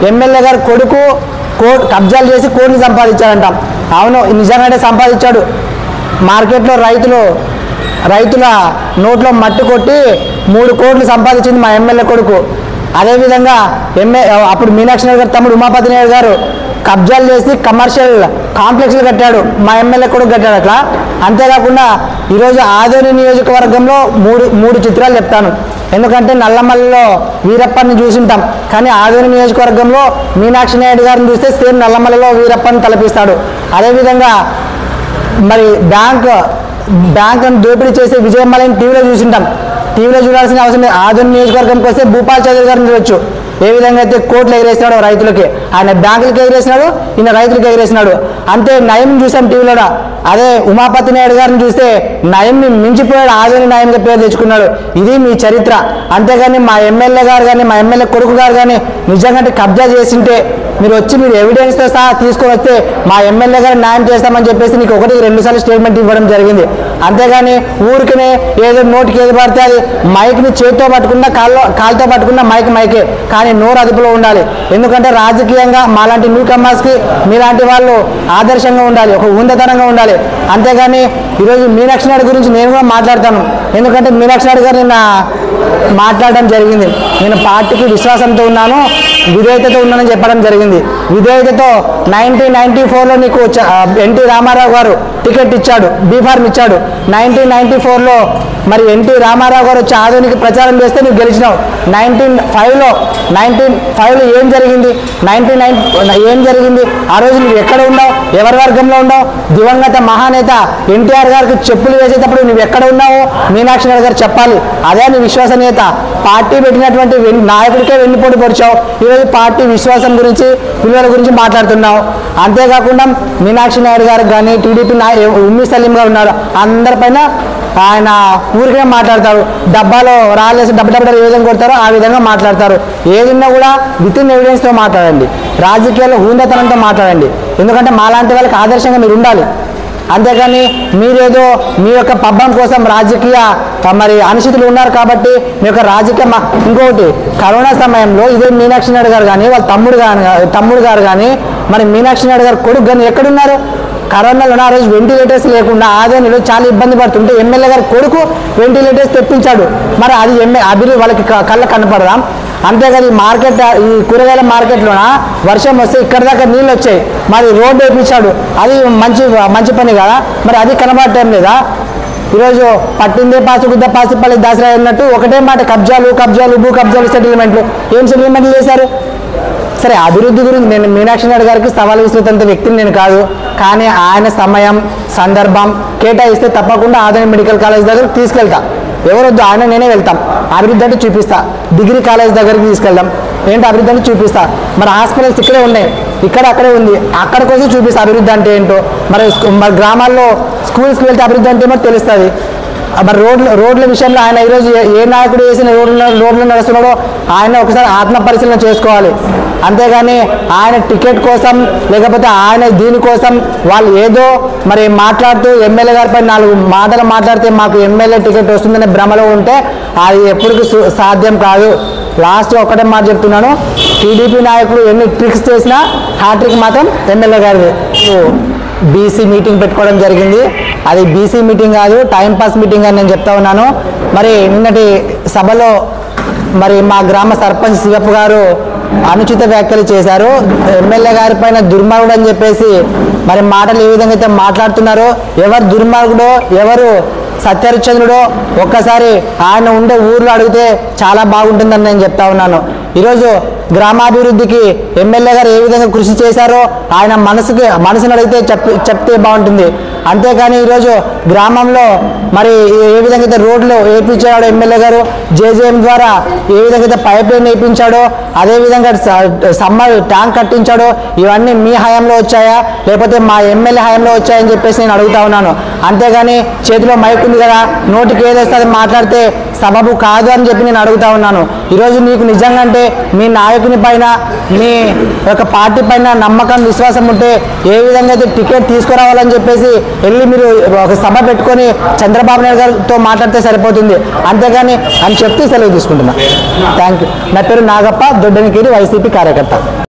MLA గారు కొడుకు కబ్జాలు చేసి కోట్లు సంపాదించాడంట. అవును, నిజంగానే సంపాదించాడు. మార్కెట్లో రైతుల నోట్లో మట్టి కొట్టి 3 కోట్లు సంపాదించింది మా ఎమ్మెల్యే కొడుకు. అదేవిధంగా అప్పుడు మీనాక్షి నాయుడు గారు తమ్ముడు ఉమాపతి నాయుడు గారు కబ్జాలు చేసి కమర్షియల్ కాంప్లెక్స్లు కట్టాడు, మా ఎమ్మెల్యే కొడుకు కట్టాడు. అట్లా అంతేకాకుండా ఈరోజు ఆదోని నియోజకవర్గంలో మూడు చిత్రాలు చెప్తాను. ఎందుకంటే నల్లమల్లిలో వీరప్పని చూసింటాం, కానీ ఆదోని నియోజకవర్గంలో మీనాక్షి నాయుడు గారిని చూస్తే సేమ్ నల్లమల్లిలో వీరప్పని తలపిస్తాడు. అదేవిధంగా మరి బ్యాంకును దోపిడీ చేసే విజయమ్మలని టీవీలో చూసింటాం. టీవీలో చూడాల్సిన అవసరం లేదు. ఆదోని నియోజకవర్గంకి వస్తే భూపాల్ చౌదరి గారిని చూడొచ్చు. ఏ విధంగా అయితే కోట్లు ఎగిరేసినాడు రైతులకి, ఆయన బ్యాంకులకి ఎగిరేసినాడు, ఈయన రైతులకి ఎగిరేసినాడు. అంతే నయం చూసాం టీవీలో. అదే ఉమాపతి నాయుడు గారిని చూస్తే నయంని మించిపోయాడు, ఆదోని నయంగా పేరు తెచ్చుకున్నాడు. ఇది మీ చరిత్ర. అంతేగాని మా ఎమ్మెల్యే గారు కానీ మా ఎమ్మెల్యే కొడుకు గారు కానీ నిజంగా కబ్జా చేసింటే మీరు ఎవిడెన్స్తో సహా తీసుకొని వస్తే మా ఎమ్మెల్యే గారు న్యాయం చేస్తామని చెప్పేసి నీకు 1-2 సార్లు స్టేట్మెంట్ ఇవ్వడం జరిగింది. అంతేగాని ఊరికనే ఏదో నోటికి ఏది పడితే అది మైక్ని చేతితో పట్టుకున్నా కాలుతో పట్టుకున్నా మైకే, కానీ నోరు అదుపులో ఉండాలి. ఎందుకంటే రాజకీయంగా మాలాంటి న్యూ కమర్స్కి మీలాంటి వాళ్ళు ఆదర్శంగా ఉండాలి, ఒక ఉన్నతనంగా ఉండాలి. అంతేగాని ఈరోజు మీనాక్షి నాయుడు గురించి నేను కూడా మాట్లాడతాను. ఎందుకంటే మీనాక్షి నాయుడు గారు నిన్న మాట్లాడడం జరిగింది. నేను పార్టీకి విశ్వాసంతో ఉన్నాను, విధేయతతో ఉన్నానని చెప్పడం జరిగింది. విధేయతతో 1994లో నీకు ఎన్టీ రామారావు గారు టికెట్ ఇచ్చాడు, బీఫార్మ్ ఇచ్చాడు. 1994లో మరి ఎన్టీ రామారావు గారు వచ్చి ఆదోనికి ప్రచారం చేస్తే నువ్వు గెలిచినావు. 1905లో ఏం జరిగింది? 1990 ఏం జరిగింది? ఆ రోజు నువ్వు ఎక్కడ ఉన్నావు? ఎవరి వర్గంలో ఉన్నావు? దివంగత మహానేత ఎన్టీఆర్ గారికి చెప్పులు వేసేటప్పుడు నువ్వు ఎక్కడ ఉన్నావు? మీనాక్షి నాయుడు గారు చెప్పాలి. అదే నీ విశ్వసనీయత. పార్టీ పెట్టినటువంటి నాయకుడికే వెన్నుపోటు పొడిచావు. ఈరోజు పార్టీ విశ్వాసం గురించి, విలువల గురించి మాట్లాడుతున్నావు. అంతేకాకుండా మీనాక్షి నాయుడు గారికి కానీ టీడీపీ ఉమ్మి సలీం గారు ఉన్నారు, అందరిపైన ఆయన ఊరికే మాట్లాడతారు. డబ్బాలో రాళ్ళేసి డబ్బు ఏ విధంగా కొడతారో ఆ విధంగా మాట్లాడతారు. ఏదన్నా కూడా విత్ ఎవిడెన్స్తో మాట్లాడండి, రాజకీయాల్లో హూందతనంతో మాట్లాడండి. ఎందుకంటే మాలాంటి వాళ్ళకి ఆదర్శంగా మీరు ఉండాలి. అంతేగాని మీరేదో మీ యొక్క పబ్బం కోసం రాజకీయ మరి అనిశ్చితులు ఉన్నారు కాబట్టి మీ యొక్క రాజకీయ ఇంకొకటి కరోనా సమయంలో ఇదే మీనాక్షి నాయుడు గారు కానీ వాళ్ళ తమ్ముడు గారు కానీ మరి మీనాక్షి నాయుడు గారు కొడుకు కానీ ఎక్కడున్నారు? కరోనాలో ఆ రోజు వెంటిలేటర్స్ లేకుండా ఆదోనిలో చాలా ఇబ్బంది పడుతుంటే ఎమ్మెల్యే గారు కొడుకు వెంటిలేటర్స్ తెప్పించాడు. మరి అది అభివృద్ధి వాళ్ళకి కళ్ళ కనపడదా? అంతేకాదు ఈ కూరగాయల మార్కెట్లోన వర్షం వస్తే ఇక్కడ దాకా నీళ్ళు వచ్చాయి, మరి రోడ్డు వేయించాడు. అది మంచి పని కదా, మరి అది కనబడటం లేదా? ఈరోజు పట్టిందే పాసుగుద్ద పాసిపల్లి దాసరా అన్నట్టు ఒకటే మాట కబ్జాలు భూ కబ్జాలు సెటిల్మెంట్లు. ఏం సెటిల్మెంట్లు చేశారు? సరే, అభివృద్ధి గురించి నేను మీనాక్షి నాయుడు గారికి సవాల్ విసిరేంత వ్యక్తిని నేను కాదు, కానీ ఆయన సమయం సందర్భం కేటాయిస్తే తప్పకుండా ఆదోని మెడికల్ కాలేజ్ దగ్గర తీసుకెళ్తా. ఎవరొద్దు, ఆయన నేనే వెళ్తాం. అభివృద్ధి అంటే చూపిస్తా. డిగ్రీ కాలేజ్ దగ్గరికి తీసుకెళ్దాం. ఏంటో అభివృద్ధి అంటే చూపిస్తా. మరి హాస్పిటల్స్ ఇక్కడే ఉన్నాయి, అక్కడే ఉంది, అక్కడికి వచ్చి చూపిస్తా అభివృద్ధి అంటే ఏంటో. మరి గ్రామాల్లో స్కూల్స్కి వెళ్తే అభివృద్ధి అంటే ఏమో తెలుస్తుంది. మరి రోడ్ల విషయంలో ఆయన ఈరోజు ఏ నాయకుడు వేసిన రోడ్లు నడుస్తున్నాడో ఆయన ఒకసారి ఆత్మ పరిశీలన చేసుకోవాలి. అంతేగాని ఆయన టికెట్ కోసం లేకపోతే ఆయన దీనికోసం వాళ్ళు ఏదో మరి మాట్లాడుతూ ఎమ్మెల్యే గారిపై 4 మాటలు మాట్లాడితే మాకు ఎమ్మెల్యే టికెట్ వస్తుందనే భ్రమలో ఉంటే అది ఎప్పటికీ సాధ్యం కాదు. లాస్ట్ ఒకటే మాట చెప్తున్నాను, టీడీపీ నాయకులు ఎన్ని ట్రిక్స్ చేసినా హ్యాట్రిక్ మాత్రం ఎమ్మెల్యే గారిది. బీసీ మీటింగ్ పెట్టుకోవడం జరిగింది. అది బీసీ మీటింగ్ కాదు, టైంపాస్ మీటింగ్ అని నేను చెప్తా ఉన్నాను. మరి నిన్నటి సభలో మరి మా గ్రామ సర్పంచ్ శివప్ప గారు అనుచిత వ్యాఖ్యలు చేశారు. ఎమ్మెల్యే గారి పైన దుర్మార్గుడు అని చెప్పేసి మరి మాటలు ఏ విధంగా అయితే మాట్లాడుతున్నారో, ఎవరు దుర్మార్గుడో ఎవరు సత్యహరిశ్చంద్రుడో ఒక్కసారి ఆయన ఉండే ఊర్లో అడిగితే చాలా బాగుంటుందని నేను చెప్తా ఉన్నాను. ఈరోజు గ్రామాభివృద్ధికి ఎమ్మెల్యే గారు ఏ విధంగా కృషి చేశారో ఆయన మనసును అడిగితే చెప్తే బాగుంటుంది. అంతేకాని ఈరోజు గ్రామంలో మరి ఏ విధంగా అయితే రోడ్లు వేయించాడో ఎమ్మెల్యే గారు, జేజేఎం ద్వారా ఏ విధంగా అయితే పైప్ లైన్ వేయించాడో, అదేవిధంగా సమ్మర్ ట్యాంక్ కట్టించాడో, ఇవన్నీ మీ హయాంలో వచ్చాయా లేకపోతే మా ఎమ్మెల్యే హయాంలో వచ్చాయని చెప్పేసి నేను అడుగుతా ఉన్నాను. అంతేగాని చేతిలో మైక్ ఉంది కదా, నోటికి ఏదొస్తుంది మాట్లాడితే సబబు కాదు అని చెప్పి నేను అడుగుతా ఉన్నాను. ఈరోజు నీకు నిజంగా అంటే మీ నాయకుని పైన మీ యొక్క పార్టీ పైన నమ్మకం విశ్వాసం ఉంటే ఏ విధంగా అయితే టికెట్ తీసుకురావాలని చెప్పేసి వెళ్ళి మీరు ఒక సభ పెట్టుకొని చంద్రబాబు నాయుడు గారితో మాట్లాడితే సరిపోతుంది. అంతేగాని అని చెప్తే సెలవు తీసుకుంటున్నా. Thank you. నా పేరు నాగప్ప, దొడ్డనికేరి, వైసీపీ కార్యకర్త.